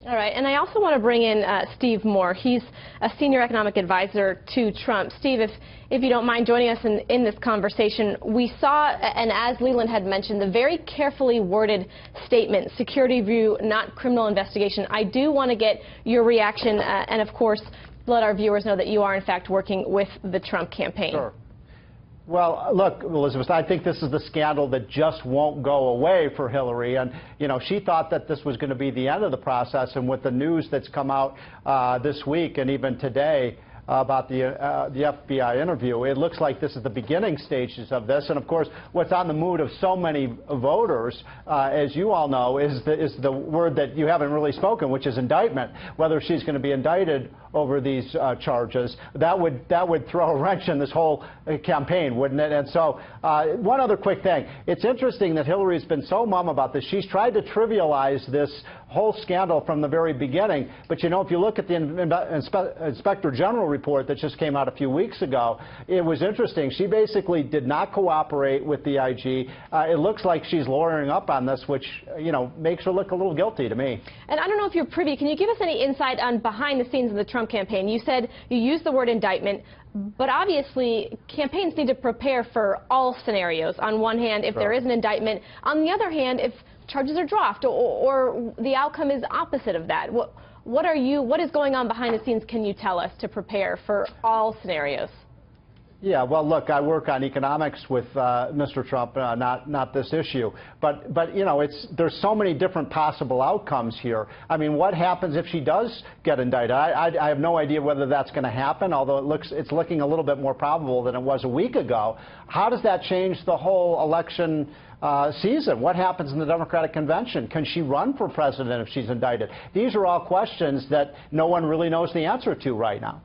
All right, and I also want to bring in Steve Moore. He's a senior economic advisor to Trump. Steve, if you don't mind joining us in this conversation, we saw, and as Leland had mentioned, the very carefully worded statement, security review, not criminal investigation. I do want to get your reaction and, of course, let our viewers know that you are, in fact, working with the Trump campaign. Sure. Well, look, Elizabeth, I think this is the scandal that just won't go away for Hillary. And, you know, she thought that this was going to be the end of the process. And with the news that's come out this week and even today about the FBI interview, it looks like this is the beginning stages of this. And, of course, what's on the mood of so many voters, as you all know, is the word that you haven't really spoken, which is indictment. Whether she's going to be indicted over these charges, that would throw a wrench in this whole campaign, wouldn't it? And so one other quick thing. It's interesting that Hillary's been so mum about this. She's tried to trivialize this whole scandal from the very beginning. But, you know, if you look at the Inspector General report that just came out a few weeks ago, it was interesting. She basically did not cooperate with the IG. It looks like she's lawyering up on this, which, you know, makes her look a little guilty to me. And I don't know if you're privy. Can you give us any insight on behind the scenes of the Trump campaign? You said you used the word indictment, but obviously campaigns need to prepare for all scenarios. On one hand, if there is an indictment. On the other hand, if charges are dropped or the outcome is opposite of that. What is going on behind the scenes, can you tell us, to prepare for all scenarios? Yeah, well, look, I work on economics with Mr. Trump, not this issue. But you know, there's so many different possible outcomes here. I mean, what happens if she does get indicted? I have no idea whether that's going to happen, although it's looking a little bit more probable than it was a week ago. How does that change the whole election season? What happens in the Democratic convention? Can she run for president if she's indicted? These are all questions that no one really knows the answer to right now.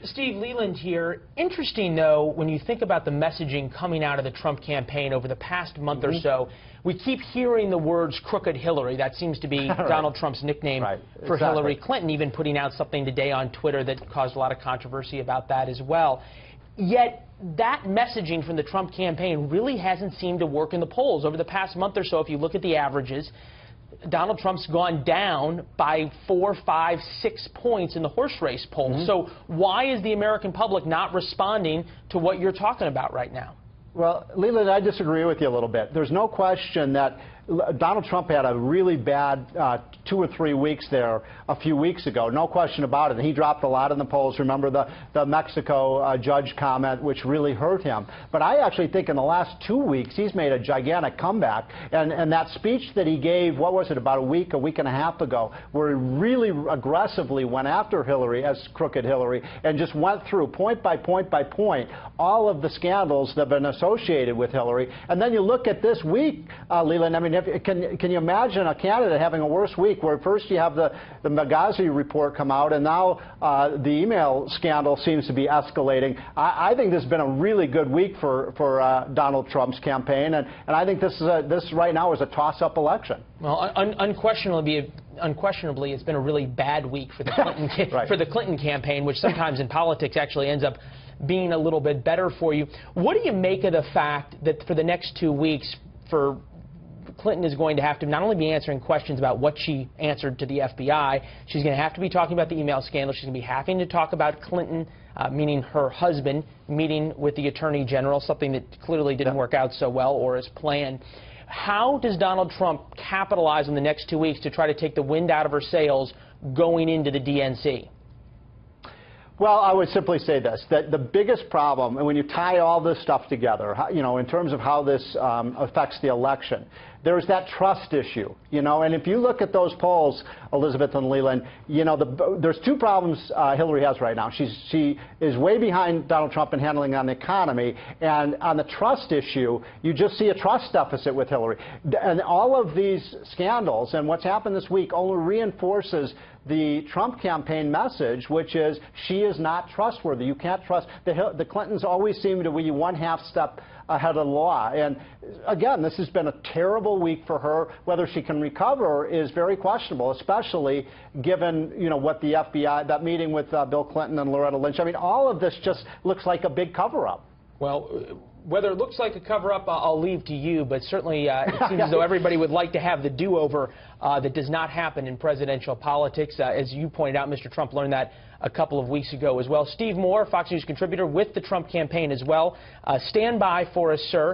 Steve, Leland here. Interesting, though, when you think about the messaging coming out of the Trump campaign over the past month or so, we keep hearing the words crooked Hillary. That seems to be Donald Trump's nickname for Hillary Clinton, even putting out something today on Twitter that caused a lot of controversy about that as well. Yet that messaging from the Trump campaign really hasn't seemed to work in the polls. Over the past month or so, if you look at the averages, Donald Trump's gone down by 4, 5, 6 points in the horse race poll. So why is the American public not responding to what you're talking about right now? Well, Leland, I disagree with you a little bit. There's no question that Donald Trump had a really bad 2 or 3 weeks there a few weeks ago. No question about it. He dropped a lot in the polls. Remember the Mexico judge comment, which really hurt him. But I actually think in the last 2 weeks, he's made a gigantic comeback. And that speech that he gave, what was it, about a week and a half ago, where he really aggressively went after Hillary as crooked Hillary and just went through point by point by point all of the scandals that have been associated with Hillary. And then you look at this week, Leland, I mean, can you imagine a candidate having a worse week where first you have the Benghazi report come out and now the email scandal seems to be escalating? I think this has been a really good week for Donald Trump's campaign, and I think this right now is a toss-up election. Well, unquestionably, it's been a really bad week for the Clinton for the Clinton campaign, which sometimes in politics actually ends up being a little bit better for you. What do you make of the fact that for the next 2 weeks, Clinton is going to have to not only be answering questions about what she answered to the FBI, she's going to have to be talking about the email scandal. She's going to be having to talk about Clinton, meaning her husband, meeting with the Attorney General, something that clearly didn't work out so well or as planned. How does Donald Trump capitalize in the next 2 weeks to try to take the wind out of her sails going into the DNC? Well, I would simply say this, that the biggest problem, and when you tie all this stuff together, you know, in terms of how this affects the election, there's that trust issue, you know, and if you look at those polls, Elizabeth and Leland, you know, there's 2 problems Hillary has right now. She is way behind Donald Trump in handling on the economy, and on the trust issue, you just see a trust deficit with Hillary. And all of these scandals and what's happened this week only reinforces the Trump campaign message, which is she is not trustworthy. You can't trust. The Clintons always seem to be 1/2 step ahead of the law. And again, this has been a terrible week for her. Whether she can recover is very questionable, especially given, you know, what the FBI, that meeting with Bill Clinton and Loretta Lynch. I mean, all of this just looks like a big cover-up. Well, Whether it looks like a cover-up, I'll leave to you, but certainly it seems as though everybody would like to have the do-over that does not happen in presidential politics. As you pointed out, Mr. Trump learned that a couple of weeks ago as well. Steve Moore, Fox News contributor with the Trump campaign as well. Stand by for us, sir.